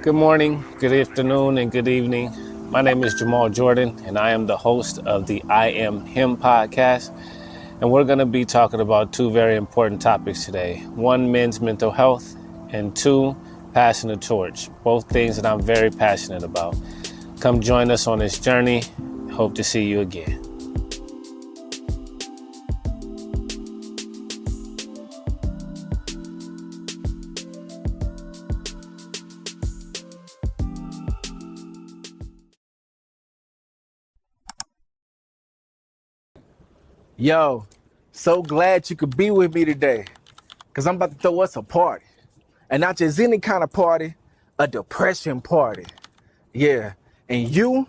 Good morning, good afternoon, and good evening. My name is Jamal Jordan, and I am the host of the I Am Him podcast. And we're going to be talking about two very important topics today. One, men's mental health, and two, passing the torch. Both things that I'm very passionate about. Come join us on this journey. Hope to see you again. Yo, so glad you could be with me today, because I'm about to throw us a party. And not just any kind of party, a depression party. Yeah, and you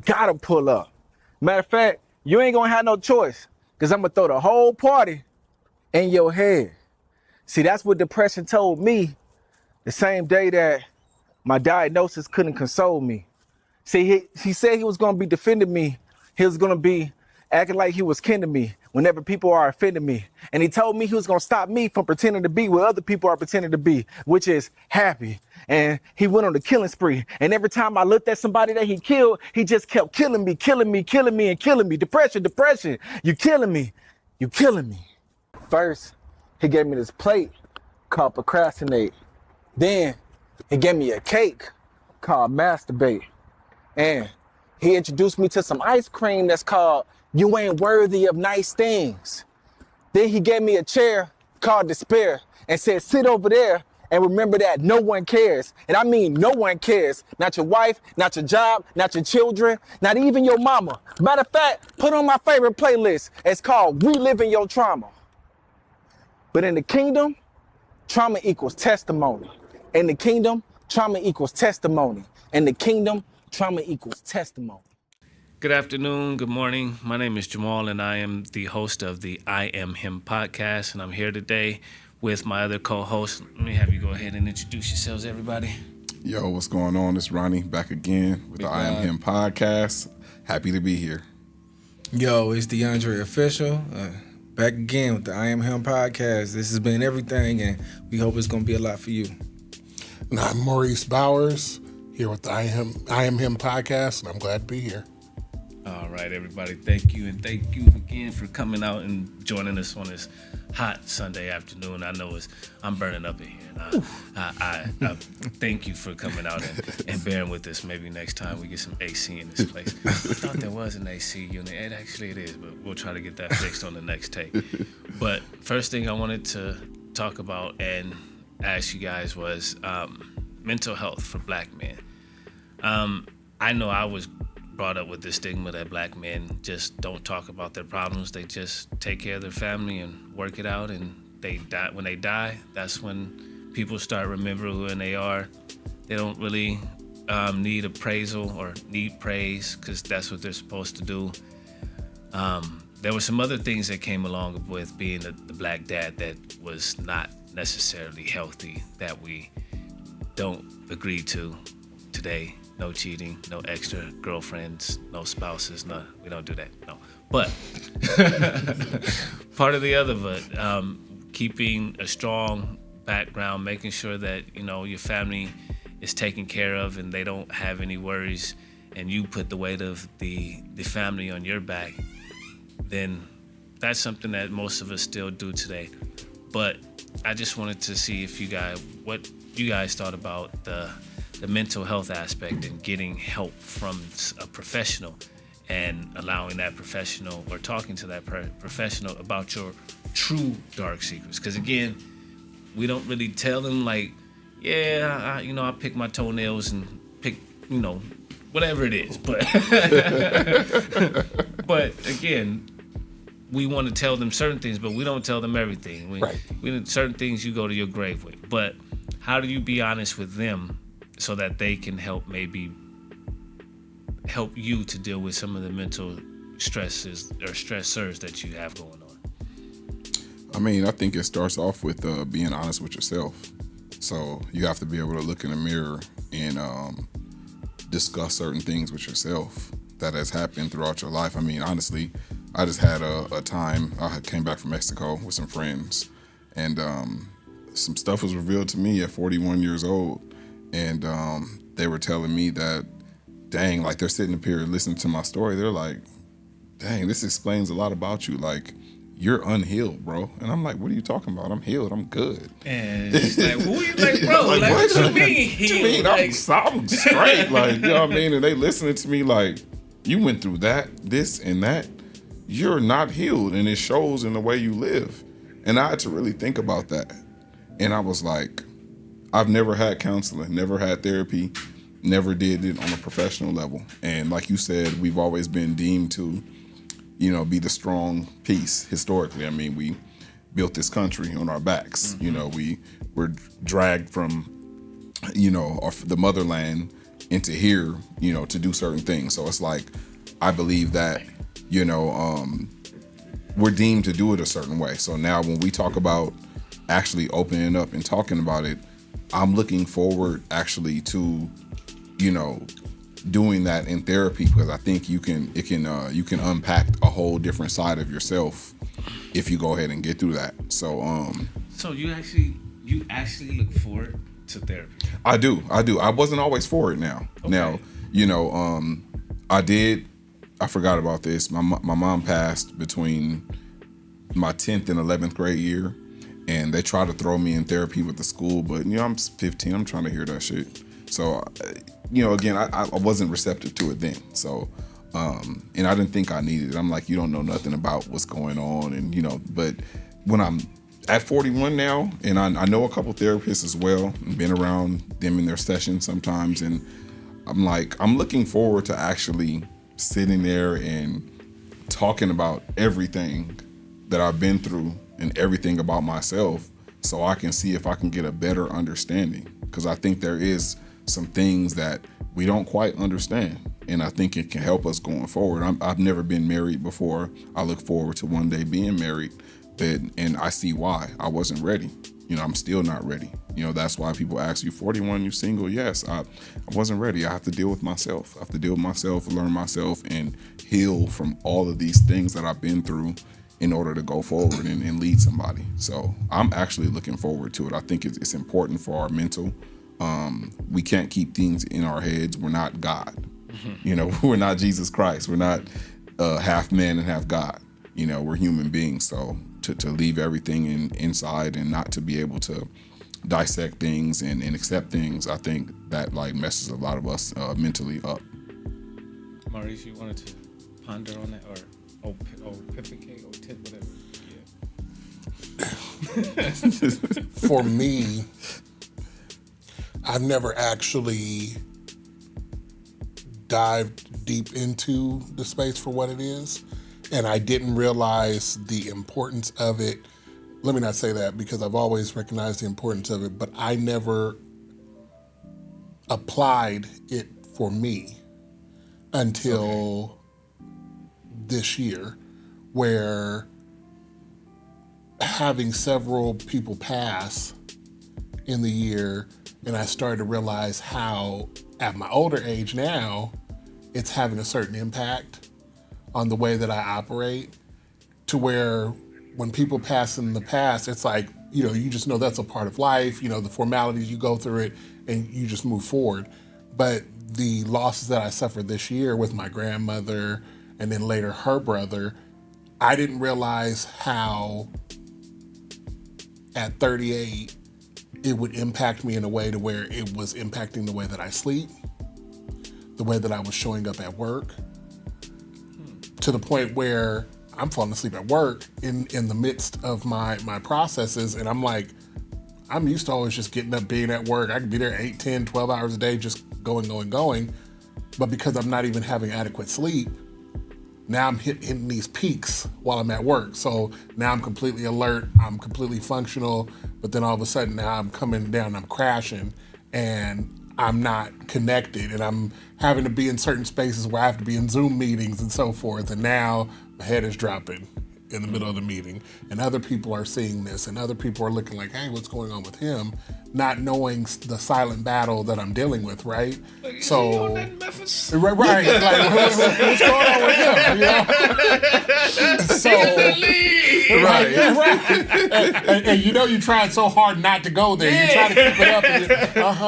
gotta pull up. Matter of fact, you ain't gonna have no choice, because I'm gonna throw the whole party in your head. See, that's what depression told me the same day that my diagnosis couldn't console me. See, he said he was gonna be defending me. He was gonna be acting like he was kin to me whenever people are offending me. And he told me he was gonna stop me from pretending to be what other people are pretending to be, which is happy. And he went on the killing spree. And every time I looked at somebody that he killed, he just kept killing me, and killing me. Depression, you killing me. First, he gave me this plate called procrastinate. Then he gave me a cake called masturbate. And he introduced me to some ice cream that's called You Ain't Worthy of Nice Things. Then he gave me a chair called Despair and said, sit over there and remember that no one cares. And I mean no one cares. Not your wife, not your job, not your children, not even your mama. Matter of fact, put on my favorite playlist. It's called Reliving Your Trauma. But in the kingdom, trauma equals testimony. In the kingdom, trauma equals testimony. In the kingdom, trauma equals testimony. Good afternoon, good morning. My name is Jamal, and I am the host of the I Am Him podcast. And I'm here today with my other co-host. Let me have you go ahead and introduce yourselves, everybody. Yo, what's going on? It's Ronnie back again with the I Am Him podcast. Happy to be here. Yo, it's DeAndre Official. Back again with the I Am Him podcast. This has been everything, and we hope it's going to be a lot for you. And I'm Maurice Bowers, here with the I Am Him podcast, and I'm glad to be here. All right, everybody. Thank you. And thank you again for coming out and joining us on this hot Sunday afternoon. I know I'm burning up in here. And I thank you for coming out and bearing with us. Maybe next time we get some AC in this place. I thought there was an AC unit. It is, but we'll try to get that fixed on the next take. But first thing I wanted to talk about and ask you guys was mental health for black men. I know I was brought up with the stigma that black men just don't talk about their problems. They just take care of their family and work it out, and they die. When they die, that's when people start remembering who they are. They don't really need appraisal or need praise, because that's what they're supposed to do. There were some other things that came along with being the black dad that was not necessarily healthy that we don't agree to today. No cheating, no extra girlfriends, no spouses, no, we don't do that, no. But part of the other, but keeping a strong background, making sure that, your family is taken care of and they don't have any worries, and you put the weight of the family on your back, then that's something that most of us still do today. But I just wanted to see what you guys thought about the mental health aspect and getting help from a professional and allowing that professional or talking to that professional about your true dark secrets. Because again, we don't really tell them I pick my toenails and pick, whatever it is. But but again, we want to tell them certain things, but we don't tell them everything. We certain things you go to your grave with. But how do you be honest with them so that they can help you to deal with some of the mental stresses or stressors that you have going on? I mean, I think it starts off with being honest with yourself. So you have to be able to look in the mirror and discuss certain things with yourself that has happened throughout your life. I mean, honestly, I just had a time, I came back from Mexico with some friends, and some stuff was revealed to me at 41 years old, and they were telling me that, dang, like they're sitting up here listening to my story. They're like, dang, this explains a lot about you. Like, you're unhealed, bro. And I'm like, what are you talking about? I'm healed. I'm good. And it's like, who you like, bro? Like, what you mean healed? What you mean? I'm straight. Like, you know what I mean? And they listening to me like, you went through that, this, and that. You're not healed, and it shows in the way you live. And I had to really think about that. And I was like, I've never had counseling, never had therapy, never did it on a professional level. And like you said, we've always been deemed to, you know, be the strong piece historically. I mean, we built this country on our backs. Mm-hmm. You know, we were dragged from, you know, the motherland into here, you know, to do certain things. So it's like, I believe that, you know, we're deemed to do it a certain way. So now when we talk about actually opening up and talking about it, I'm looking forward actually to, you know, doing that in therapy, because I think you can unpack a whole different side of yourself if you go ahead and get through that. So so you actually look forward to therapy? I do. I wasn't always for it now. Okay. Now, you know, I forgot about this. My mom passed between my 10th and 11th grade year, and they tried to throw me in therapy with the school, but, you know, I'm 15. I'm trying to hear that shit. So, you know, again, I wasn't receptive to it then. So, and I didn't think I needed it. I'm like, you don't know nothing about what's going on, and, you know, but when I'm at 41 now, and I know a couple therapists as well, and been around them in their sessions sometimes, and I'm like, I'm looking forward to actually sitting there and talking about everything that I've been through and everything about myself, so I can see if I can get a better understanding. Because I think there is some things that we don't quite understand, and I think it can help us going forward. I've never been married before. I look forward to one day being married, and I see why. I wasn't ready. You know, I'm still not ready. You know, that's why people ask you, 41, you single? Yes, I wasn't ready. I have to deal with myself. I have to deal with myself, learn myself, and heal from all of these things that I've been through in order to go forward and lead somebody. So I'm actually looking forward to it. I think it's important for our mental. We can't keep things in our heads. We're not God. Mm-hmm. You know, we're not Jesus Christ. We're not half man and half God. You know, we're human beings. So to leave everything inside and not to be able to dissect things and accept things, I think that like messes a lot of us mentally up. Maurice, you wanted to ponder on that, or epiphany, or tip, whatever? For me, I've never actually dived deep into the space for what it is, and I didn't realize the importance of it. Let me not say that, because I've always recognized the importance of it, but I never applied it for me until this year, where having several people pass in the year, and I started to realize how, at my older age now, it's having a certain impact on the way that I operate, to where when people pass in the past, it's like, you know, you just know that's a part of life, you know, the formalities, you go through it and you just move forward. But the losses that I suffered this year with my grandmother and then later her brother, I didn't realize how at 38 it would impact me in a way to where it was impacting the way that I sleep, the way that I was showing up at work, to the point where I'm falling asleep at work in the midst of my processes. And I'm like, I'm used to always just getting up, being at work. I can be there 8, 10, 12 hours a day, just going. But because I'm not even having adequate sleep, now I'm hitting these peaks while I'm at work. So now I'm completely alert, I'm completely functional, but then all of a sudden now I'm coming down, I'm crashing, and I'm not connected, and I'm having to be in certain spaces where I have to be in Zoom meetings and so forth, and now my head is dropping, in the middle of the meeting, and other people are seeing this, and other people are looking like, hey, what's going on with him? Not knowing the silent battle that I'm dealing with, right? So, right, like, what's going on with him? You know? So, right. And you know, you tried so hard not to go there. You try to keep it up,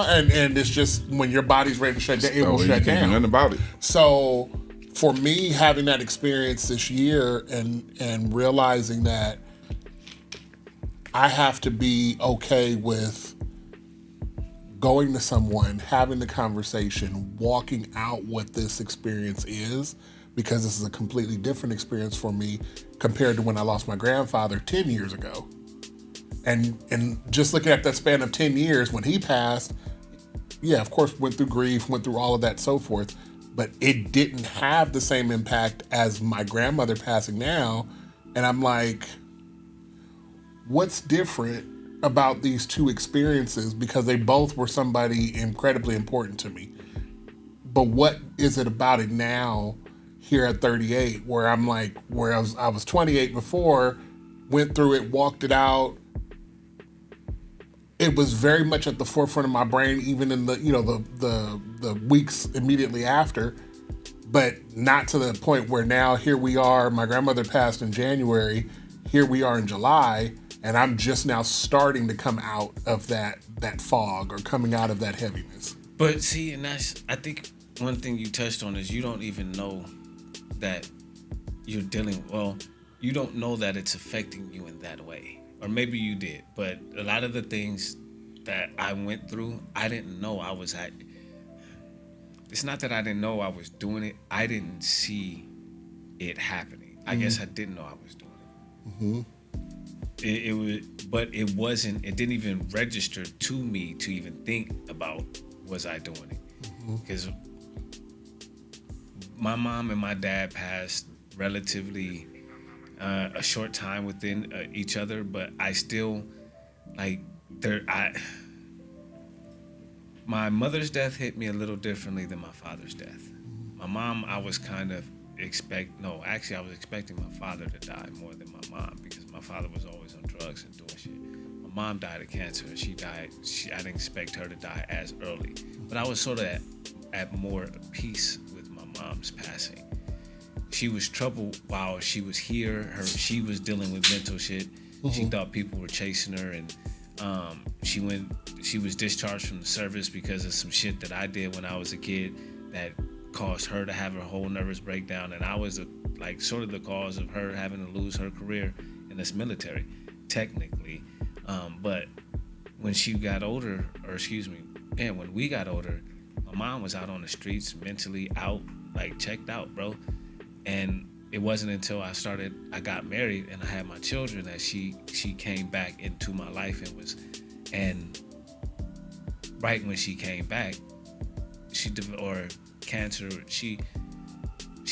and it's just when your body's ready to shut down, it will shut You can't do down. nothing about it. So, for me, having that experience this year and realizing that I have to be okay with going to someone, having the conversation, walking out what this experience is, because this is a completely different experience for me compared to when I lost my grandfather 10 years ago. And just looking at that span of 10 years, when he passed, yeah, of course, went through grief, went through all of that, so forth, but it didn't have the same impact as my grandmother passing now. And I'm like, what's different about these two experiences? Because they both were somebody incredibly important to me. But what is it about it now, here at 38, where I'm like, where I was 28 before, went through it, walked it out. It was very much at the forefront of my brain, even in the, you know, the weeks immediately after, but not to the point where now here we are. My grandmother passed in January. Here we are in July, and I'm just now starting to come out of that fog, or coming out of that heaviness. But see, and I think one thing you touched on is you don't even know that you're you don't know that it's affecting you in that way. Or maybe you did, but a lot of the things that I went through, I didn't know I was at. It's not that I didn't know I was doing it. I didn't see it happening. I guess I didn't know I was doing it. It was, but it wasn't. It didn't even register to me to even think about, was I doing it? Because my mom and my dad passed relatively a short time within each other, but I still my mother's death hit me a little differently than my father's death. My mom, I was kind of I was expecting my father to die more than my mom, because my father was always on drugs and doing shit. My mom died of cancer, and she died. I didn't expect her to die as early, but I was sort of at more peace with my mom's passing. She was troubled while she was here. She was dealing with mental shit. She thought people were chasing her, and she was discharged from the service because of some shit that I did when I was a kid that caused her to have her whole nervous breakdown, and I was sort of the cause of her having to lose her career in this military, technically. But when she got older, when we got older, my mom was out on the streets, mentally out, checked out, bro. And it wasn't until I got married and I had my children that she came back into my life, and right when she came back, cancer, she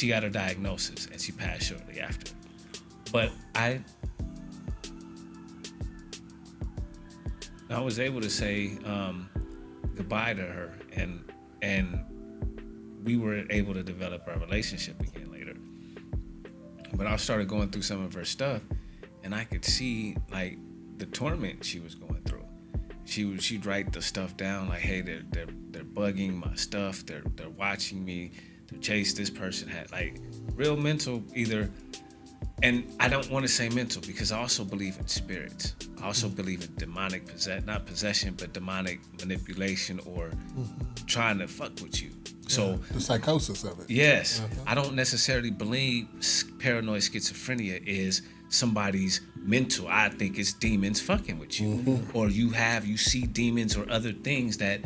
got her diagnosis and she passed shortly after. But I was able to say goodbye to her, and we were able to develop our relationship again later. But I started going through some of her stuff, and I could see the torment she was going through. She'd write the stuff down like, hey, they're bugging my stuff, they're watching me, they chase this person, had real mental either. And I don't want to say mental, because I also believe in spirits. I also believe in demonic not possession, but demonic manipulation, or trying to fuck with you. So the psychosis of it. Yes. I don't necessarily believe paranoid schizophrenia is somebody's mental. I think it's demons fucking with you. Or you see demons or other things that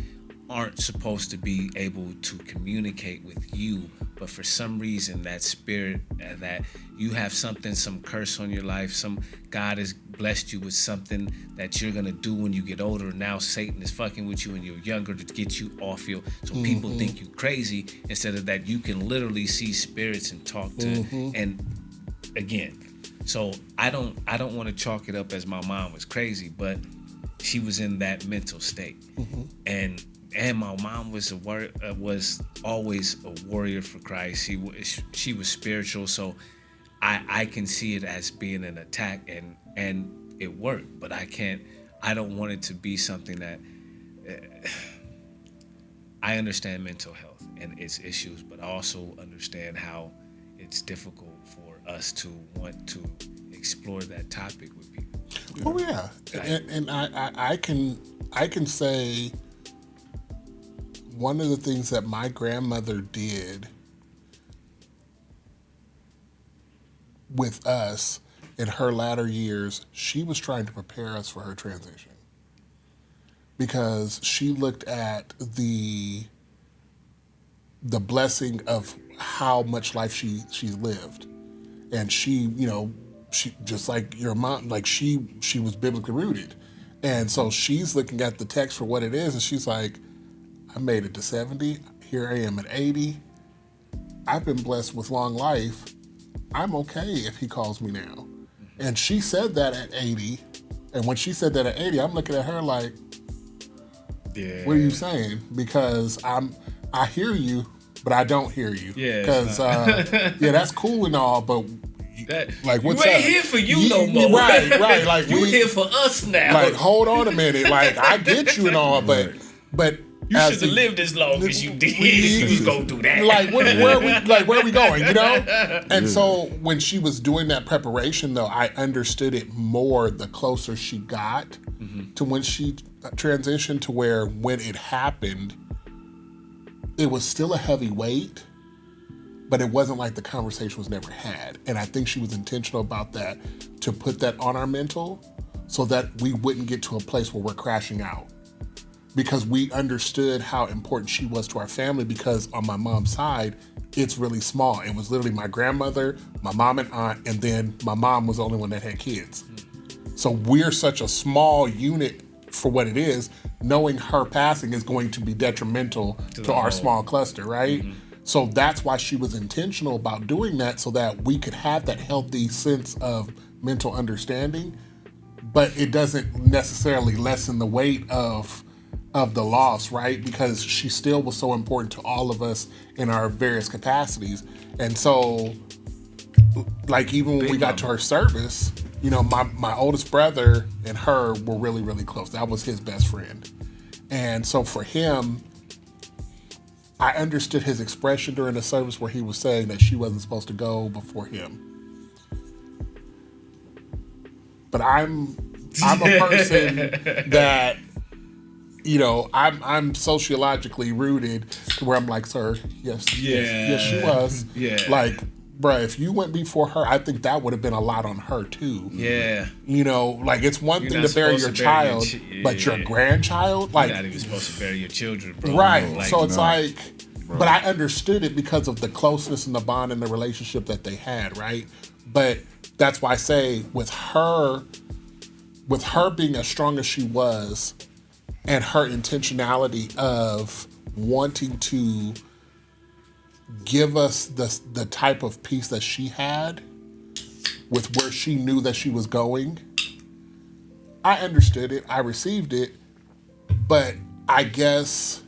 aren't supposed to be able to communicate with you, but for some reason that spirit, that you have something, some curse on your life, God has blessed you with something that you're gonna do when you get older. Now Satan is fucking with you when you're younger to get you off so people think you crazy, instead of that you can literally see spirits and talk to. And again, so I don't want to chalk it up as my mom was crazy, but she was in that mental state. And my mom was always a warrior for Christ. She was spiritual. So I can see it as being an attack, and it worked, but I don't want it to be something that I understand mental health and its issues, but I also understand how it's difficult for us to want to explore that topic with people. Oh yeah, and I can say one of the things that my grandmother did with us in her latter years, she was trying to prepare us for her transition, because she looked at the blessing of how much life she lived, and she just like your mom, like she was biblically rooted, and so she's looking at the text for what it is, and she's like, I made it to 70, here I am at 80, I've been blessed with long life, I'm okay if he calls me now. And she said that at 80, and when she said that at 80, I'm looking at her like, Yeah. what are you saying? Because I hear you, but I don't hear you. Yeah, Because yeah, that's cool and all, but like, what's you ain't up? here for you no more. Right. Like, you here for us now. like, hold on a minute. Like, I get you and all, but you should have lived as long as you did. You was gonna do that. Like, where are we going? You know? And so when she was doing that preparation, though, I understood it more the closer she got to when she transitioned, to where when it happened, it was still a heavy weight, but it wasn't like the conversation was never had. And I think she was intentional about that, to put that on our mental so that we wouldn't get to a place where we're crashing out. Because we understood how important she was to our family, because on my mom's side, it's really small. It was literally my grandmother, my mom and aunt, and then my mom was the only one that had kids. So we're such a small unit for what it is. Knowing her passing is going to be detrimental to our small cluster, right? So that's why she was intentional about doing that, so that we could have that healthy sense of mental understanding, but it doesn't necessarily lessen the weight of the loss, right? Because she still was so important to all of us in our various capacities. And so, like, even when we got to her service, my oldest brother and her were really, really close. That was his best friend. And so for him, I understood his expression during the service where he was saying that she wasn't supposed to go before him. But I'm a person that, I'm sociologically rooted to where I'm like, sir, yes, she was. Yeah. Like, bruh, if you went before her, I think that would have been a lot on her too. Yeah. Like, it's one You're thing not to bury supposed your to bury your child, but your grandchild, like, You're not even supposed to bury your children, bro. right. Like, So it's like, but I understood it because of the closeness and the bond and the relationship that they had, right? But that's why I say with her being as strong as she was, and her intentionality of wanting to give us the type of peace that she had with where she knew that she was going, I understood it, I received it, but I guess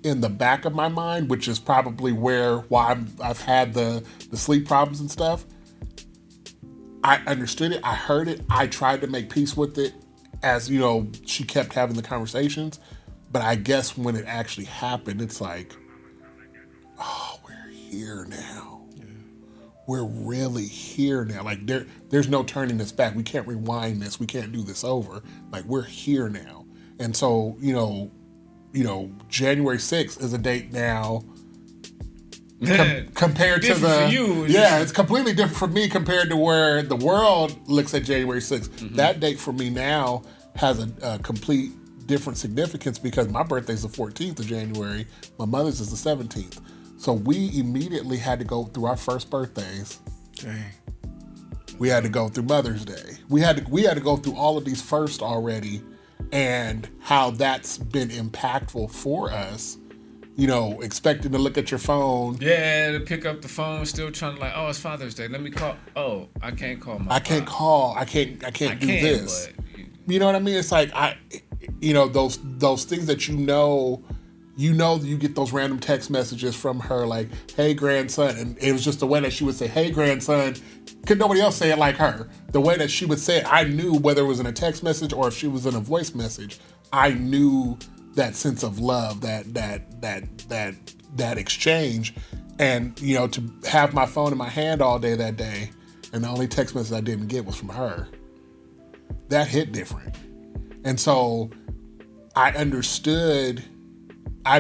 in the back of my mind, which is probably why I've had the sleep problems and stuff, I understood it, I heard it, I tried to make peace with it, as she kept having the conversations, but I guess when it actually happened, it's like, oh, we're here now. Yeah. We're really here now. Like, there's no turning this back. We can't rewind this. We can't do this over. Like, we're here now. And so, January 6th is a date now compared to for you. It's completely different for me compared to where the world looks at January 6th. Mm-hmm. That date for me now has a complete different significance, because my birthday's the 14th of January, my mother's is the 17th. So we immediately had to go through our first birthdays. Dang. We had to go through Mother's Day. We had to go through all of these first already, and how that's been impactful for us. Expecting to look at your phone. Yeah, to pick up the phone, still trying to oh, it's Father's Day. Let me call. Oh, I can't call my. I can't call. I can't do this. But you know what I mean? It's like those things that you know, you get those random text messages from her like, "Hey, grandson," and it was just the way that she would say, "Hey, grandson." Could nobody else say it like her? The way that she would say it, I knew whether it was in a text message or if she was in a voice message. I knew that sense of love, that exchange, and you know, to have my phone in my hand all day that day, and the only text message I didn't get was from her. That hit different, and so I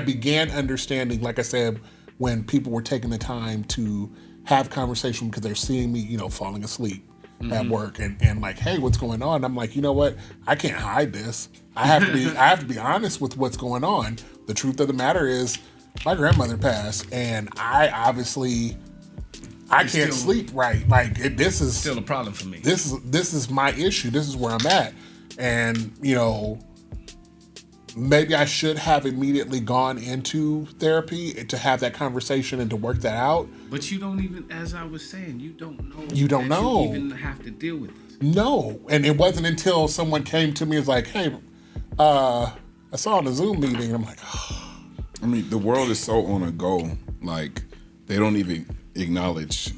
began understanding, like I said, when people were taking the time to have conversation because they're seeing me, you know, falling asleep at work and like, hey, what's going on? I'm like, you know what? I can't hide this. I have to be honest with what's going on. The truth of the matter is my grandmother passed, and I can't sleep right. Like this is Still a problem for me. This is my issue. This is where I'm at. And, you know, maybe I should have immediately gone into therapy to have that conversation and to work that out. But you don't even, as I was saying, you don't know. You don't know. You even have to deal with this. No. And it wasn't until someone came to me and was like, hey, I saw on a Zoom meeting. I'm like, oh. I mean, the world is so on a go. Like, they don't even acknowledge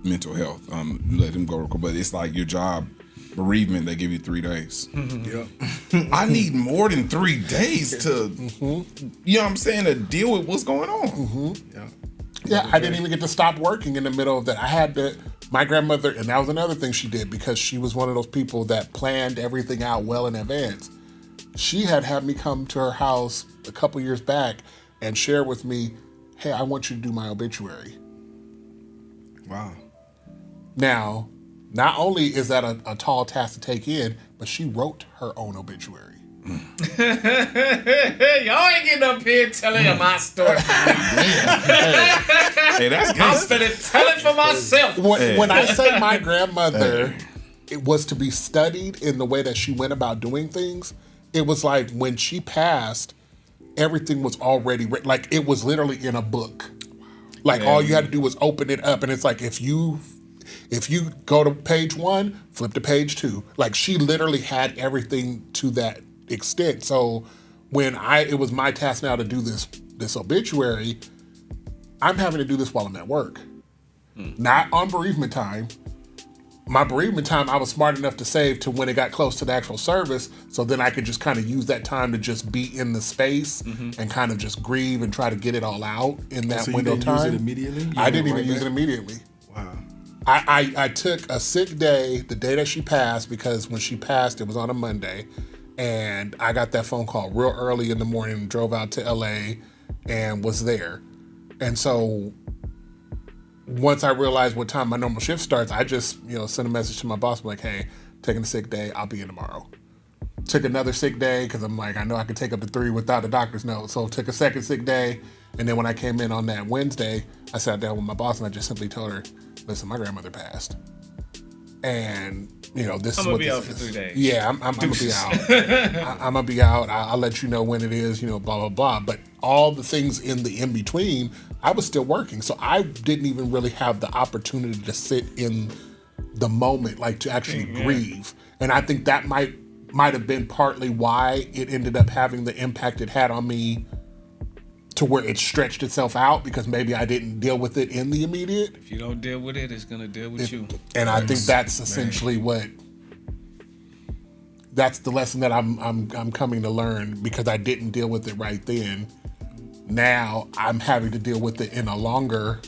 mental health. Let them go. But it's like your job, bereavement, they give you 3 days. I need more than 3 days to, you know what I'm saying, to deal with what's going on. Yeah, I didn't even get to stop working in the middle of that. I had to, my grandmother, and that was another thing she did because she was one of those people that planned everything out well in advance. She had me come to her house a couple years back and share with me, hey, I want you to do my obituary. Wow. Now, not only is that a tall task to take in, but she wrote her own obituary. Y'all ain't getting up here telling you my story. Hey, that's good. I'm finna tell it for myself. When I say my grandmother, it was to be studied in the way that she went about doing things. It was like when she passed, everything was already written. Like it was literally in a book. Like all you had to do was open it up, and it's like if you go to page 1, flip to page 2. Like she literally had everything to that extent. So when it was my task now to do this obituary, I'm having to do this while I'm at work, not on bereavement time. My bereavement time, I was smart enough to save to when it got close to the actual service, so then I could just kind of use that time to just be in the space and kind of just grieve and try to get it all out in that window of time. Use it immediately? I didn't even use it immediately. Wow. I took a sick day the day that she passed because when she passed, it was on a Monday. And I got that phone call real early in the morning, drove out to LA and was there. And so once I realized what time my normal shift starts, I just, sent a message to my boss, like, hey, taking a sick day, I'll be in tomorrow. Took another sick day because I'm like, I know I can take up to 3 without a doctor's note. So took a second sick day. And then when I came in on that Wednesday, I sat down with my boss and I just simply told her, listen, my grandmother passed. And, this is what this is. I'm going to be out for 3 days. Yeah, I'm going to be out. I'm going to be out. I'll let you know when it is, blah, blah, blah. But all the things in the in-between, I was still working. So I didn't even really have the opportunity to sit in the moment, like to actually grieve. And I think that might have been partly why it ended up having the impact it had on me to where it stretched itself out, because maybe I didn't deal with it in the immediate. If you don't deal with it, it's going to deal with you. And I think that's essentially that's the lesson that I'm coming to learn, because I didn't deal with it right then. Now I'm having to deal with it in a longer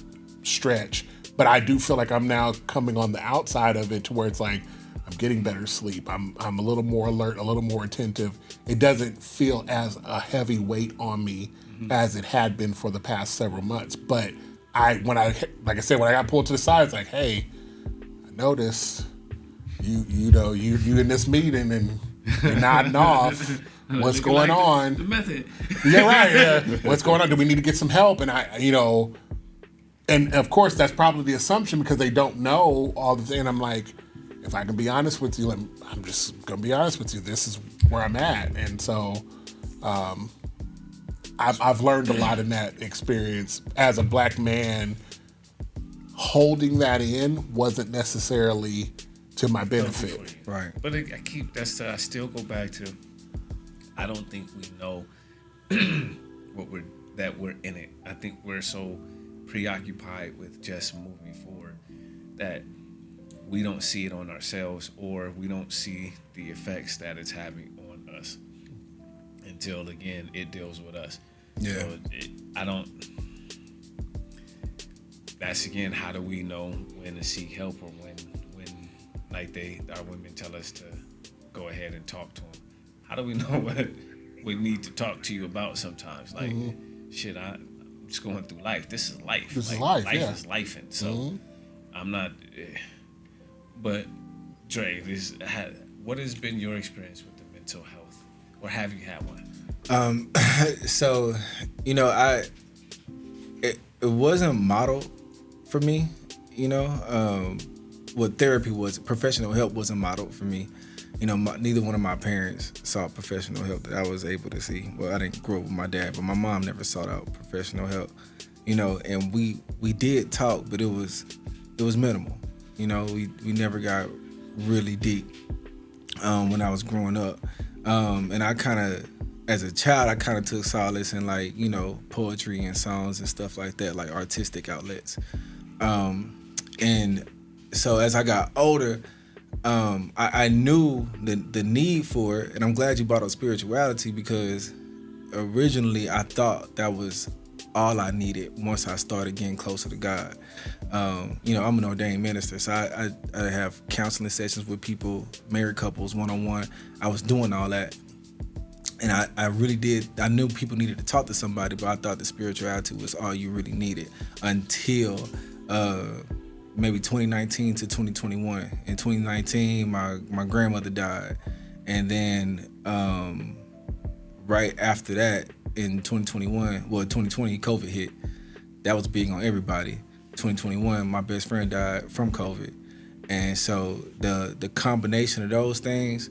stretch, but I do feel like I'm now coming on the outside of it to where it's like I'm getting better sleep. I'm a little more alert, a little more attentive. It doesn't feel as a heavy weight on me as it had been for the past several months. But when I got pulled to the side, it's like, hey, I noticed you in this meeting and you're nodding off. What's going on? The method. Yeah, right. Yeah. What's going on? Do we need to get some help? And and of course that's probably the assumption because they don't know all the things. And I'm like, if I can be honest with you, I'm just gonna be honest with you. This is where I'm at, and so I've learned a lot in that experience as a Black man. Holding that in wasn't necessarily to my benefit. Right. But I still go back to, I don't think we know we're in it. I think we're so preoccupied with just moving forward that we don't see it on ourselves, or we don't see the effects that it's having on us until again it deals with us. Yeah. So I don't. That's again, how do we know when to seek help, or when like our women tell us to go ahead and talk to them? How do we know what we need to talk to you about sometimes? Like, shit, I'm just going through life. This is life. This is life, Life yeah. is life, and so I'm not. But Dre, what has been your experience with the mental health, or have you had one? So, you know, it wasn't modeled for me, you know. What therapy was, professional help wasn't modeled for me. You know, neither one of my parents sought professional help that I was able to see. Well, I didn't grow up with my dad, but my mom never sought out professional help. You know, and we did talk, but it was minimal. You know, we never got really deep when I was growing up. And I kind of, as a child, I kind of took solace in, like, you know, poetry and songs and stuff like that, like artistic outlets. And so as I got older, I knew the need for it, and I'm glad you brought up spirituality, because originally I thought that was all I needed once I started getting closer to God. You know, I'm an ordained minister, so I have counseling sessions with people, married couples, one-on-one. I was doing all that. And I really did. I knew people needed to talk to somebody, but I thought the spirituality was all you really needed until maybe 2019 to 2021. In 2019, my grandmother died. And then right after that, in 2020, COVID hit. That was big on everybody. 2021, my best friend died from COVID. And so the combination of those things,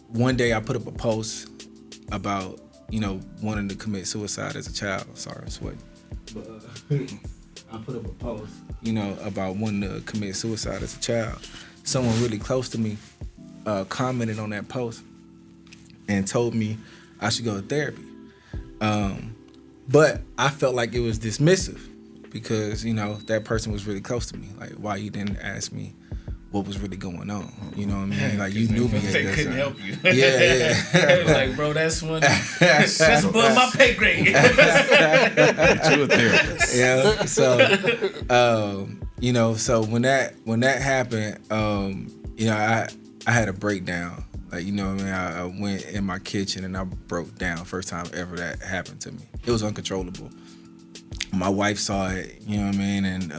one day I put up a post about, you know, wanting to commit suicide as a child. Sorry, I'm sweating. But I put up a post, you know, about wanting to commit suicide as a child. Someone really close to me commented on that post and told me I should go to therapy. But I felt like it was dismissive because, you know, that person was really close to me. Like, why you didn't ask me what was really going on? You know what I mean? Like, you knew me. They couldn't help you. Yeah. They was like, bro, that's above my pay grade. But you a therapist. Yeah. So, you know, so when that happened, you know, I had a breakdown. Like, you know what I mean? I went in my kitchen and I broke down. First time ever that happened to me. It was uncontrollable. My wife saw it, you know what I mean? And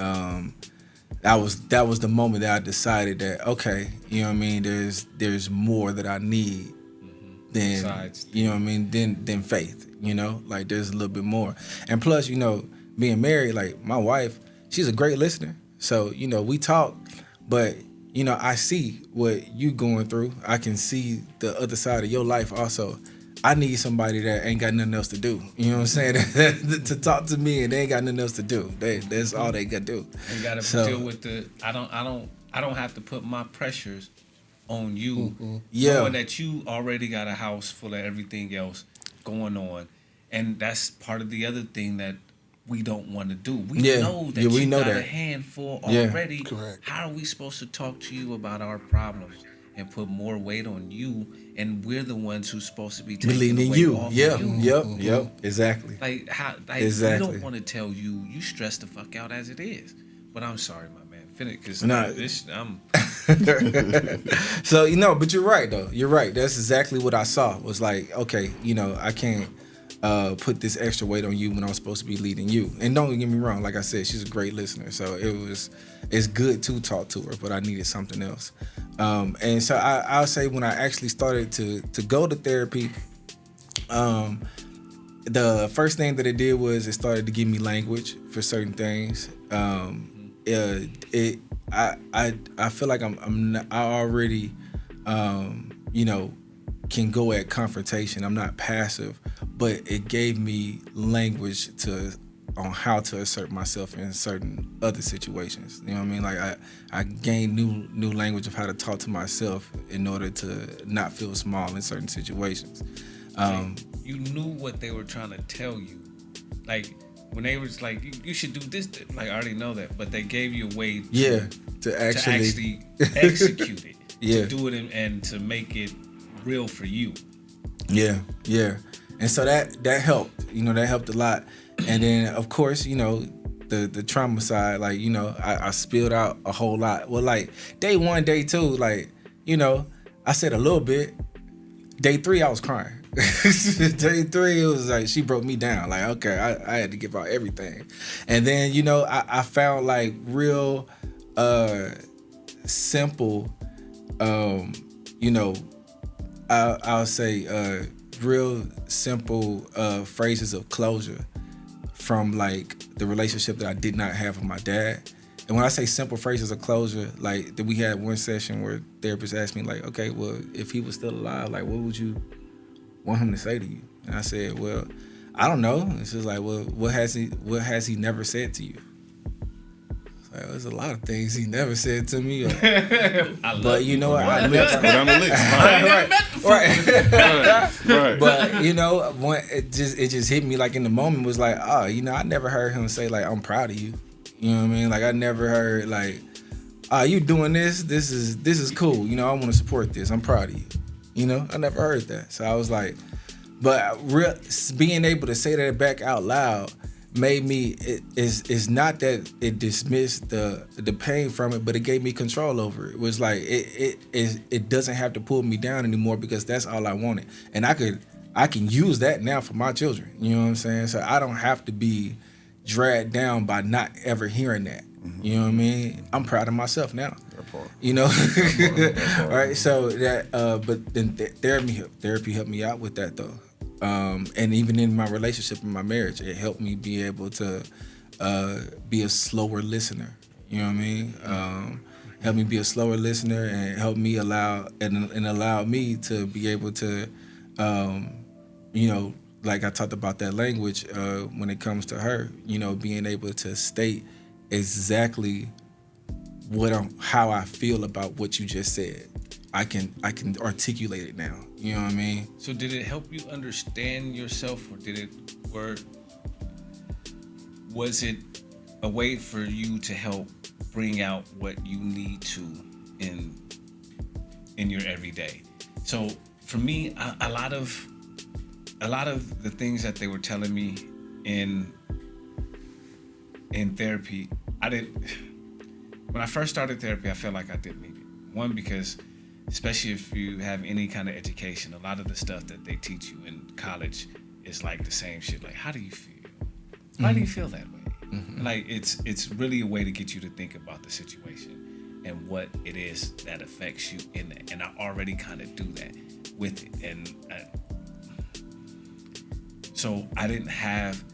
that was the moment that I decided that, okay, you know what I mean, there's more that I need than, Besides, you know what I mean, than faith, you know? Like, there's a little bit more. And plus, you know, being married, like, my wife, she's a great listener. So, you know, we talk, but, you know, I see what you going through. I can see the other side of your life also. I need somebody that ain't got nothing else to do. You know what I'm saying? To talk to me and they ain't got nothing else to do. That's all they got to do. You gotta deal with I don't have to put my pressures on you. Yeah. Knowing that you already got a house full of everything else going on. And that's part of the other thing that we don't want to do. We know that we you know got that. a handful Yeah. already. Correct. How are we supposed to talk to you about our problems and put more weight on you? And we're the ones who's supposed to be taking Believing the in weight you. off Yeah. of you. Yep. Exactly. Like Exactly. we don't want to tell you stress the fuck out as it is. But I'm sorry, my man. Finish, because Nah. I'm So, you know, but you're right though. You're right. That's exactly what I saw. Was like, okay, you know, I can't put this extra weight on you when I'm supposed to be leading you. And don't get me wrong, like I said, she's a great listener. So it's good to talk to her, but I needed something else. And so I'll say when I actually started to go to therapy, the first thing that it did was it started to give me language for certain things. I feel like I already, you know, can go at confrontation. I'm not passive, but it gave me language on how to assert myself in certain other situations. You know what I mean? Like I gained new language of how to talk to myself in order to not feel small in certain situations. You knew what they were trying to tell you. Like when they was like, you should do this. Like I already know that, but they gave you a way to actually execute it. Yeah. To do it and to make it real for you. Yeah. And so that helped. That helped a lot. And then of course, the trauma side, like, I spilled out a whole lot. Well, like day 1, day 2, like, I said a little bit. Day 3, I was crying. Day 3, it was like she broke me down. Like, okay, I had to give out everything. And then, I found like real simple, I'll say real simple phrases of closure from like the relationship that I did not have with my dad. And when I say simple phrases of closure, like we had one session where therapist asked me like, okay, well, if he was still alive, like what would you want him to say to you? And I said, well, I don't know. It's just like, well, what has he never said to you? It's like, there's a lot of things he never said to me. But you know what? Go down the list. Right. But when it just hit me like in the moment was like, oh, I never heard him say like, I'm proud of you. You know what I mean? Like I never heard like, you doing this? This is cool. I want to support this. I'm proud of you. I never heard that. So I was like, but being able to say that back out loud made me. It's not that it dismissed the pain from it, but it gave me control over it. It was like it doesn't have to pull me down anymore because that's all I wanted, and I can use that now for my children. You know what I'm saying? So I don't have to be dragged down by not ever hearing that. You know what I mean? I'm proud of myself now. All right. So that, but then therapy helped me out with that though. And even in my relationship, in my marriage, it helped me be able to be a slower listener. You know what I mean? Helped me be a slower listener and helped me allow me to be able to, like I talked about that language when it comes to her, being able to state exactly how I feel about what you just said. I can articulate it now. You know what I mean? So did it help you understand yourself, or was it a way for you to help bring out what you need to in your everyday? So for me, a lot of the things that they were telling me in therapy, when I first started therapy, I felt like I didn't need it. One, because especially if you have any kind of education, a lot of the stuff that they teach you in college is like the same shit. Like, how do you feel? Why do you feel that way? Mm-hmm. Like, it's really a way to get you to think about the situation and what it is that affects you in that. And I already kind of do that with it. And so I didn't have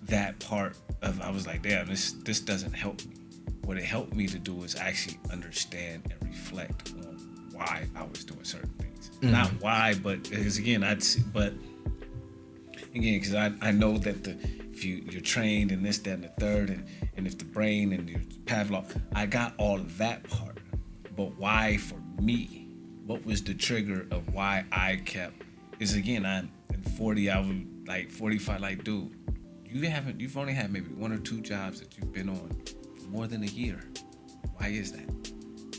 that part of, I was like, damn, this doesn't help me. What it helped me to do is actually understand and reflect on why I was doing certain things. Mm-hmm. Not why, but because I know that if you're trained in this, that, and the third, and if the brain and your Pavlov, I got all of that part. But why for me? What was the trigger of why I kept? Is again, I'm in 40, I was like 45, like, dude, you've only had maybe 1 or 2 jobs that you've been on for more than a year. Why is that?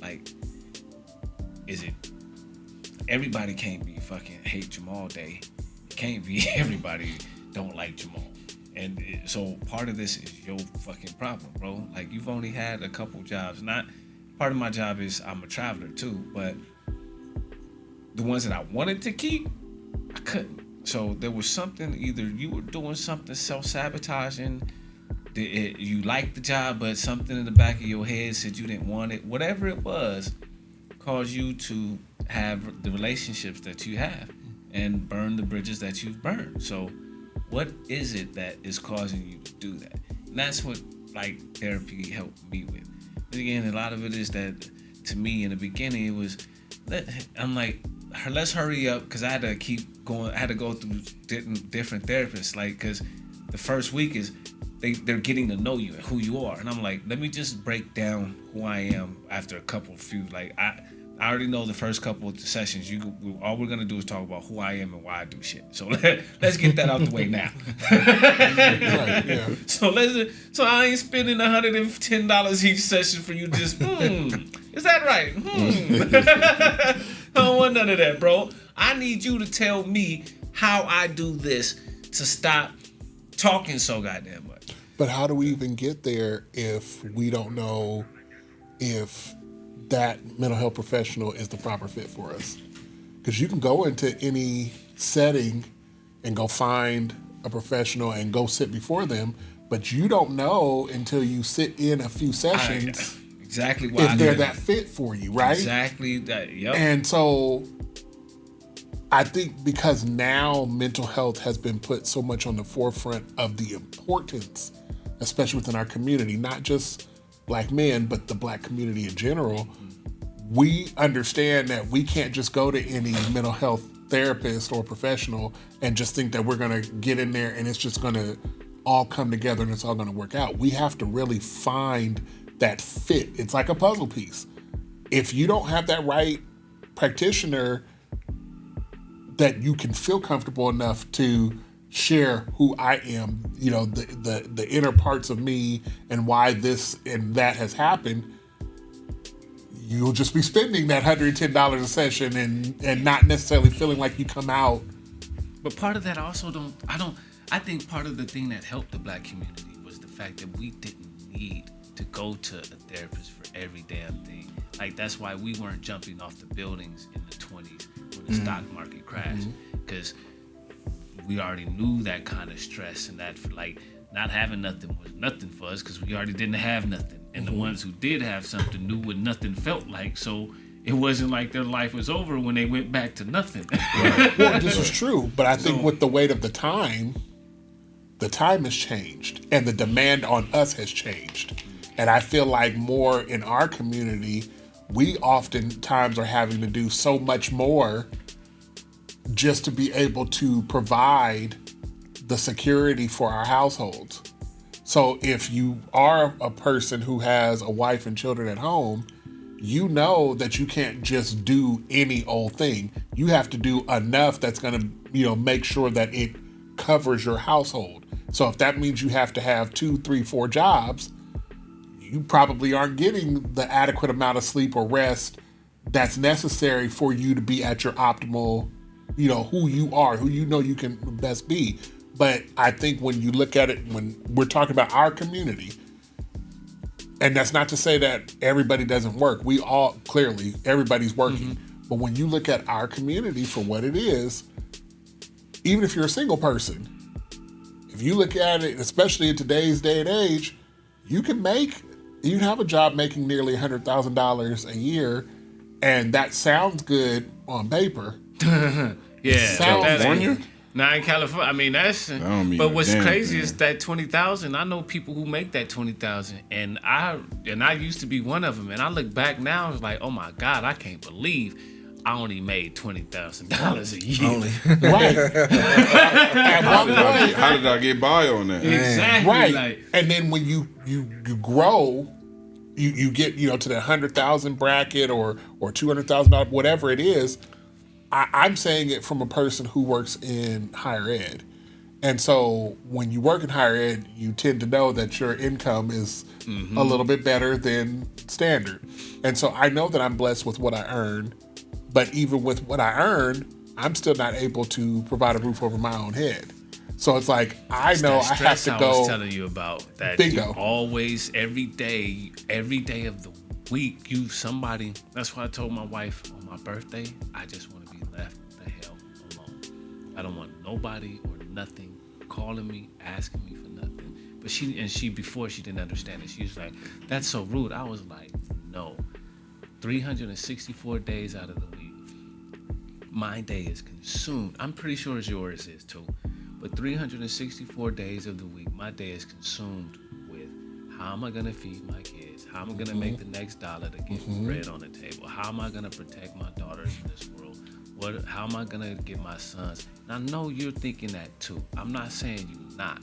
Like, is it everybody can't be fucking hate Jamal Day? It can't be everybody don't like Jamal. And so part of this is your fucking problem, bro. Like, you've only had a couple jobs. Not part of my job is I'm a traveler too, but the ones that I wanted to keep, I couldn't. So there was something, either you were doing something self-sabotaging, you liked the job, but something in the back of your head said you didn't want it. Whatever it was, caused you to have the relationships that you have and burn the bridges that you've burned. So what is it that is causing you to do that? And that's what, like, therapy helped me with. But again, a lot of it is that, to me, in the beginning, it was, I'm like, let's hurry up, because I had to keep going. I had to go through different therapists, like, because the first week is they're getting to know you and who you are, and I'm like, let me just break down who I am after a few. Like, I already know the first couple of sessions. All we're gonna do is talk about who I am and why I do shit. So let's get that out the way now. Right, yeah. So I ain't spending $110 each session for you. Just is that right? I don't want none of that, bro. I need you to tell me how I do this to stop talking so goddamn much. But how do we even get there if we don't know if that mental health professional is the proper fit for us? Because you can go into any setting and go find a professional and go sit before them, but you don't know until you sit in a few sessions Exactly why if they're that fit for you, right? Exactly that. Yep. And so I think because now mental health has been put so much on the forefront of the importance, especially within our community, not just Black men, but the Black community in general, we understand that we can't just go to any mental health therapist or professional and just think that we're going to get in there and it's just going to all come together and it's all going to work out. We have to really find that fit. It's like a puzzle piece. If you don't have that right practitioner that you can feel comfortable enough to share who I am, you know, the inner parts of me and why this and that has happened, you'll just be spending that $110 a session and not necessarily feeling like you come out. But part of that also I think part of the thing that helped the Black community was the fact that we didn't need to go to a therapist for every damn thing. Like, that's why we weren't jumping off the buildings in the 20s when the stock market crashed, because we already knew that kind of stress, and that, like, not having nothing was nothing for us because we already didn't have nothing. And the ones who did have something knew what nothing felt like, so it wasn't like their life was over when they went back to nothing. Well, this is true, but I think with the weight of the time has changed and the demand on us has changed. And I feel like more in our community, we oftentimes are having to do so much more just to be able to provide the security for our households. So if you are a person who has a wife and children at home, you know that you can't just do any old thing. You have to do enough that's going to, you know, make sure that it covers your household. So if that means you have to have 2, 3, 4 jobs, you probably aren't getting the adequate amount of sleep or rest that's necessary for you to be at your optimal, you know, who you are, who you know you can best be. But I think when you look at it, when we're talking about our community, and that's not to say that everybody doesn't work. We all, clearly, everybody's working. But when you look at our community for what it is, even if you're a single person, if you look at it, especially in today's day and age, you can have a job making nearly $100,000 a year, and that sounds good on paper. Yeah. California? Now in California, I mean, that's. don't mean But a what's damn crazy thing. is that 20,000. I know people who make that 20,000, and I used to be one of them. And I look back now, it's like, oh my God, I can't believe I only made $20,000 a year. Only. Right. At one point, How did I get by on that? Exactly. right. Like, And then when you grow, you get, you know, to the 100,000 bracket or $200,000, whatever it is. I'm saying it from a person who works in higher ed. And so when you work in higher ed, you tend to know that your income is a little bit better than standard. And so I know that I'm blessed with what I earn, but even with what I earn, I'm still not able to provide a roof over my own head. So it's like, I know that I have stress to I go. was telling you about that. Bingo. You always, every day of the week, somebody. That's why I told my wife on my birthday, I just want to be left the hell alone. I don't want nobody or nothing calling me, asking me for nothing. But she before she didn't understand it. She was like, "That's so rude." I was like, "No, 364 days out of the week, my day is consumed. I'm pretty sure yours is too. But 364 days of the week, my day is consumed with how am I gonna feed my kids? How am I gonna make the next dollar to get bread on the table? How am I gonna protect my daughters in this world? How am I gonna get my sons?" And I know you're thinking that too. I'm not saying you're not.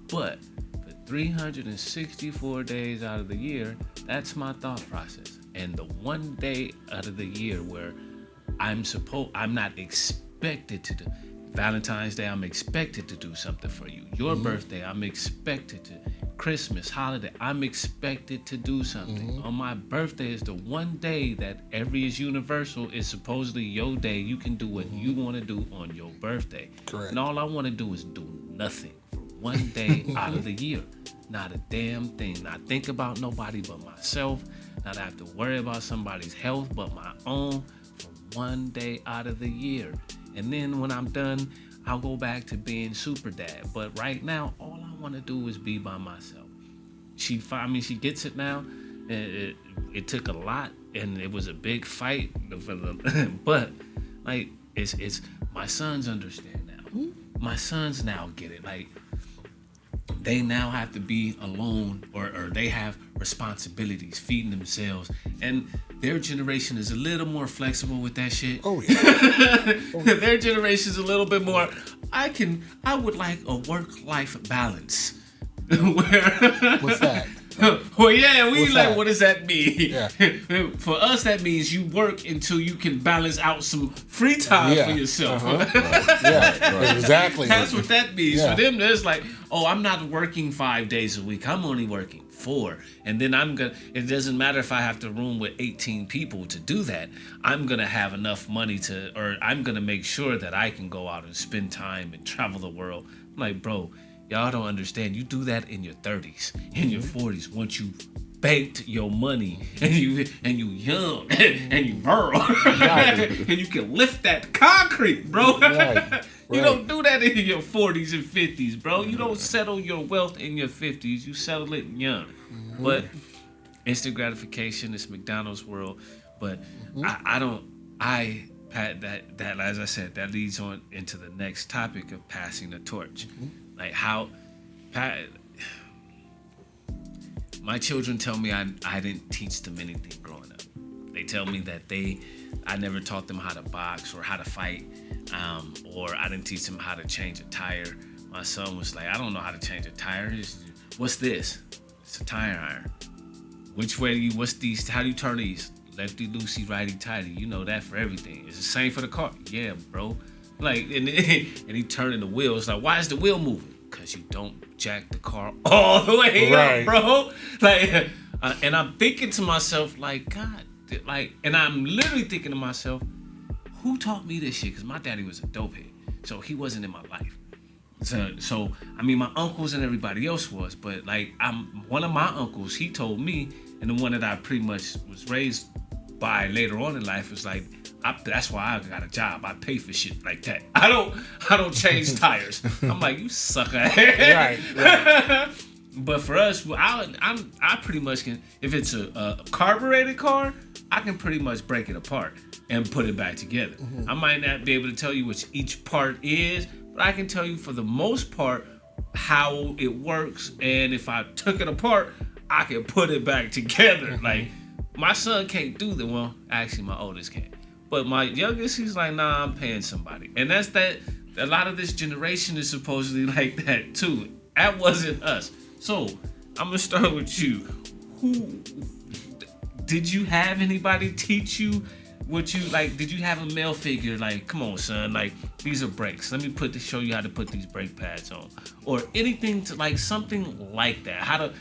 But for 364 days out of the year, that's my thought process. And the one day out of the year where I'm not expected to do. Valentine's Day, I'm expected to do something for you. Your birthday, I'm expected to. Christmas, holiday, I'm expected to do something. On my birthday is the one day that every is universal. Is supposedly your day. You can do what you want to do on your birthday. Correct. And all I want to do is do nothing for one day out of the year. Not a damn thing. Not think about nobody but myself. Not have to worry about somebody's health but my own for one day out of the year. And then when I'm done, I'll go back to being super dad. But right now, all I want to do is be by myself. She gets it now. It took a lot, and it was a big fight. But like, it's my sons understand now. My sons now get it. Like, they now have to be alone, or they have responsibilities, feeding themselves, and their generation is a little more flexible with that shit. Oh yeah. Their generation is a little bit more. I would like a work-life balance. Where? What's that? Well, yeah, we What's like, that? what does that mean? Yeah. For us, that means you work until you can balance out some free time Yeah. for yourself. Yeah, exactly. That's what that means. Yeah. For them, there's like, oh, I'm not working 5 days a week. I'm only working 4. And then it doesn't matter if I have to room with 18 people to do that. I'm going to have enough money or I'm going to make sure that I can go out and spend time and travel the world. I'm like, bro, y'all don't understand. You do that in your 30s, in your 40s, once you banked your money and you young and you burl and you can lift that concrete, bro. Right. You don't do that in your 40s and 50s, bro. You don't settle your wealth in your 50s. You settle it young. But instant gratification, it's McDonald's world. But Pat, that as I said, that leads on into the next topic of passing the torch. Like how, Pat, my children tell me I didn't teach them anything growing up. They tell me that I never taught them how to box or how to fight, or I didn't teach them how to change a tire. My son was like, I don't know how to change a tire. What's this? It's a tire iron. Which way do you, what's these, how do you turn these? Lefty loosey, righty tighty. You know that for everything. It's the same for the car. Yeah, bro. Like, and he turning the wheel. It's like, why is the wheel moving? Because you don't jack the car all the way up, bro. Like, and I'm thinking to myself, like, God, like, and I'm literally thinking to myself, who taught me this shit? Because my daddy was a dopehead, so he wasn't in my life. So I mean, my uncles and everybody else was, but like, one of my uncles, he told me, and the one that I pretty much was raised by later on in life was like, that's why I got a job. I pay for shit like that. I don't change tires. I'm like, you sucker. Right. But for us, I pretty much can. If it's a carbureted car, I can pretty much break it apart and put it back together. I might not be able to tell you which each part is, but I can tell you for the most part how it works. And if I took it apart, I can put it back together. Like, my son can't do that. Well, actually, my oldest can't. But my youngest, he's like, nah, I'm paying somebody. And that's that. A lot of this generation is supposedly like that too. That wasn't us. So I'm gonna start with you. Who did you have anybody teach you what you like? Did you have a male figure like, come on, son, like these are brakes. Let me show you how to put these brake pads on, or anything to like something like that.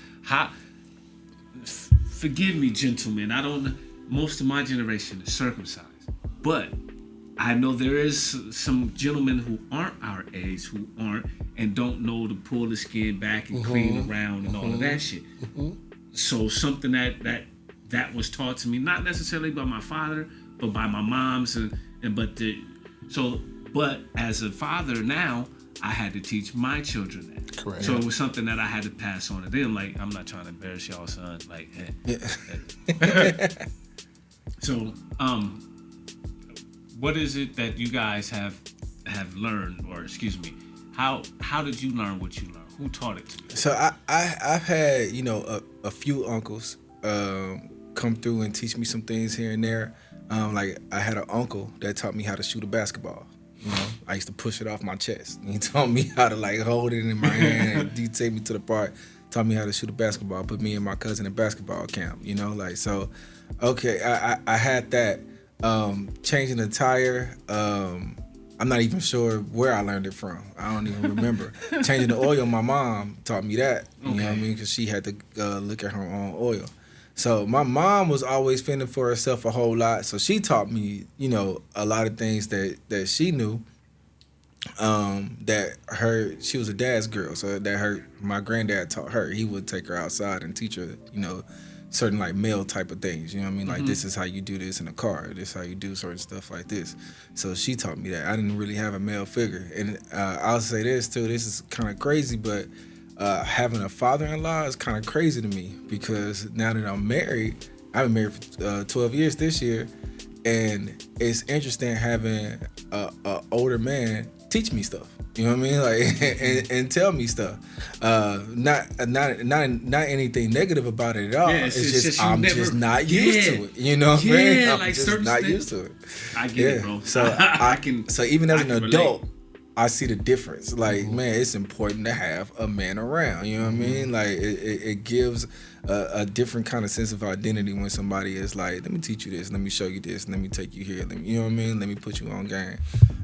Forgive me, gentlemen. Most of my generation is circumcised, but I know there is some gentlemen who aren't our age who aren't and don't know to pull the skin back and clean around and all of that shit. So something that was taught to me, not necessarily by my father, but by my moms but as a father now, I had to teach my children that. Correct. So it was something that I had to pass on to them. Like, I'm not trying to embarrass y'all, son. Like, So, what is it that you guys have learned, or excuse me, how did you learn what you learned? Who taught it to you? So I've had, a few uncles come through and teach me some things here and there. Like, I had an uncle that taught me how to shoot a basketball. I used to push it off my chest. He taught me how to like hold it in my hand and he take me to the park. taught me how to shoot a basketball, put me and my cousin in basketball camp, you know, like, so, okay, I had that. Changing the tire, I'm not even sure where I learned it from. I don't even remember. Changing the oil, my mom taught me that, you know what I mean, because she had to look at her own oil. So my mom was always fending for herself a whole lot, so she taught me, you know, a lot of things that she knew. She was a dad's girl, so my granddad taught her. He would take her outside and teach her, you know, certain like male type of things, you know what I mean? Like, this is how you do this in a car. This is how you do certain stuff like this. So she taught me that. I didn't really have a male figure. And I'll say this too, this is kind of crazy, but having a father-in-law is kind of crazy to me, because now that I'm married, I've been married for 12 years this year, and it's interesting having a older man teach me stuff. You know what I mean? Like, and tell me stuff. Not anything negative about it at all. Yeah, it's just I'm never, just not used to it. You know what I mean? I'm like just not used to it. I get it, bro. So so even as an adult, I see the difference. Like, man, it's important to have a man around. You know what I mean? Like, it gives a different kind of sense of identity when somebody is like, let me teach you this, let me show you this, let me take you here. You know what I mean? Let me put you on game.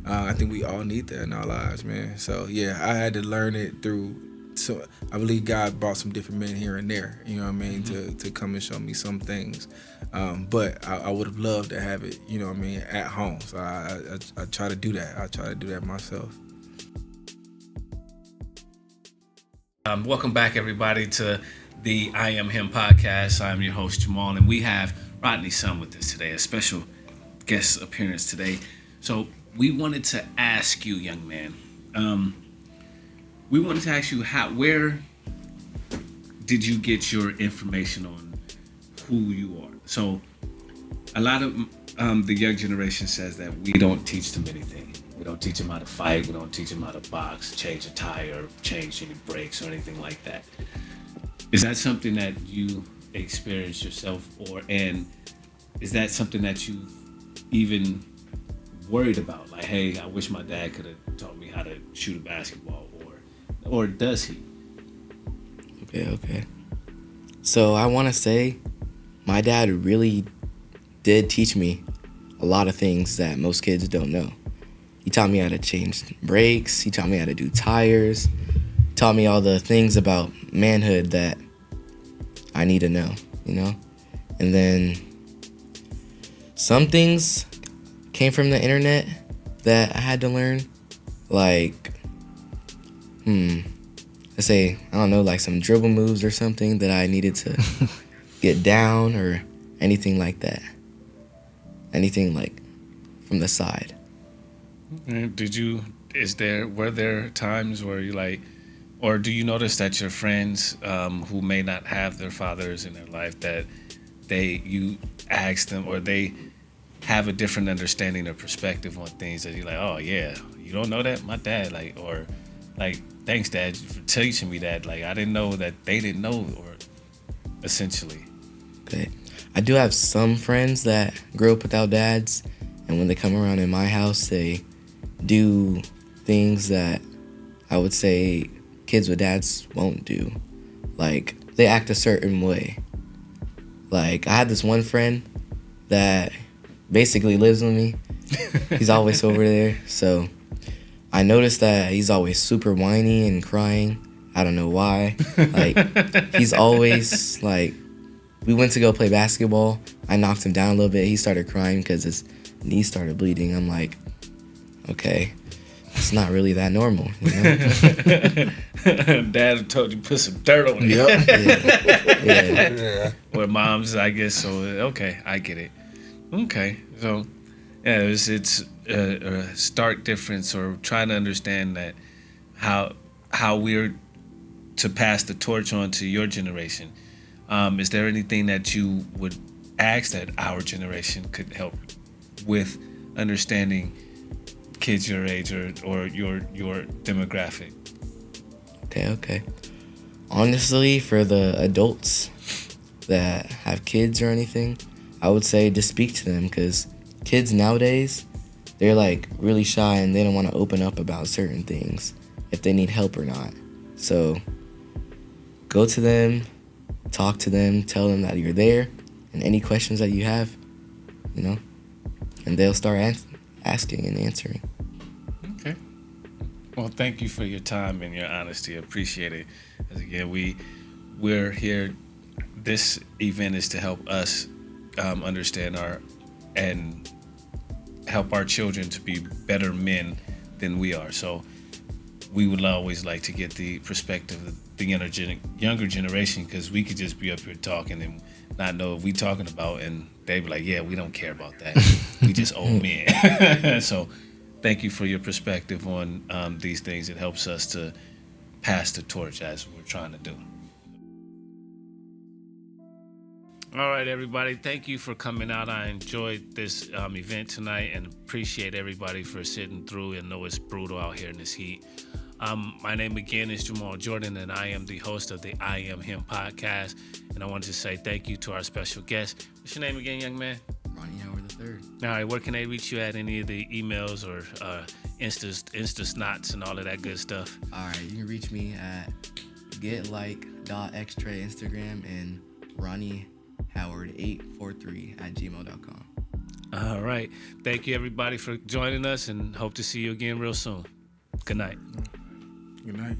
I think we all need that in our lives, man. So yeah, I had to learn it through. So I believe God brought some different men here and there. You know what I mean? To come and show me some things. But I would have loved to have it. You know what I mean? At home. So I try to do that. I try to do that myself. Welcome back, everybody, to the I Am Him podcast. I'm your host, Jamal, and we have Rodney Sun with us today, a special guest appearance today. So we wanted to ask you, young man, where did you get your information on who you are? So a lot of the young generation says that we don't teach them anything. We don't teach them how to fight. We don't teach them how to box, change a tire, change any brakes or anything like that. Is that something that you experienced yourself, and is that something that you even worried about? Like, hey, I wish my dad could have taught me how to shoot a basketball, or does he? Okay. So I want to say my dad really did teach me a lot of things that most kids don't know. He taught me how to change brakes. He taught me how to do tires. Taught me all the things about manhood that I need to know, you know? And then some things came from the internet that I had to learn. Like, let's say, I don't know, like some dribble moves or something that I needed to get down, or anything like that. Anything like from the side. Were there times where you like, or do you notice that your friends who may not have their fathers in their life, that you ask them, or they have a different understanding or perspective on things, that you're like, oh yeah, you don't know that? My dad, like, or like, thanks dad for teaching me that. Like, I didn't know that they didn't know, or essentially. Okay. I do have some friends that grew up without dads, and when they come around in my house, they do things that I would say kids with dads won't do. Like, they act a certain way. Like, I had this one friend that basically lives with me. He's always over there. So I noticed that he's always super whiny and crying. I don't know why. Like, he's always like, we went to go play basketball. I knocked him down a little bit. He started crying because his knee started bleeding. I'm like, okay, it's not really that normal, you know? Dad told you put some dirt on it. Yeah. Yeah. Or moms, I guess. So okay, I get it. Okay, so yeah, it's a stark difference, or trying to understand that how we're to pass the torch on to your generation. Is there anything that you would ask that our generation could help with understanding kids your age, or your demographic? Okay. Honestly, for the adults that have kids or anything, I would say just speak to them, because kids nowadays, they're like really shy and they don't want to open up about certain things, if they need help or not. So go to them, talk to them, tell them that you're there, and any questions that you have, you know, and they'll start asking and answering. Okay. Well, thank you for your time and your honesty. I appreciate it. As again, we're here. This event is to help us understand and help our children to be better men than we are. So we would always like to get the perspective of the younger generation, because we could just be up here talking and not know what we talking about, and they be like, yeah, we don't care about that. We just old men. So thank you for your perspective on these things. It helps us to pass the torch as we're trying to do. All right, everybody. Thank you for coming out. I enjoyed this event tonight and appreciate everybody for sitting through, and know it's brutal out here in this heat. My name again is Jamal Jordan, and I am the host of the I Am Him podcast. And I wanted to say thank you to our special guest. What's your name again, young man? Ronnie Howard III. All right, where can they reach you at? Any of the emails or Insta snots and all of that good stuff? All right, you can reach me at getlike.extra Instagram and RonnieHoward843@gmail.com. All right. Thank you, everybody, for joining us, and hope to see you again real soon. Good night. Good night.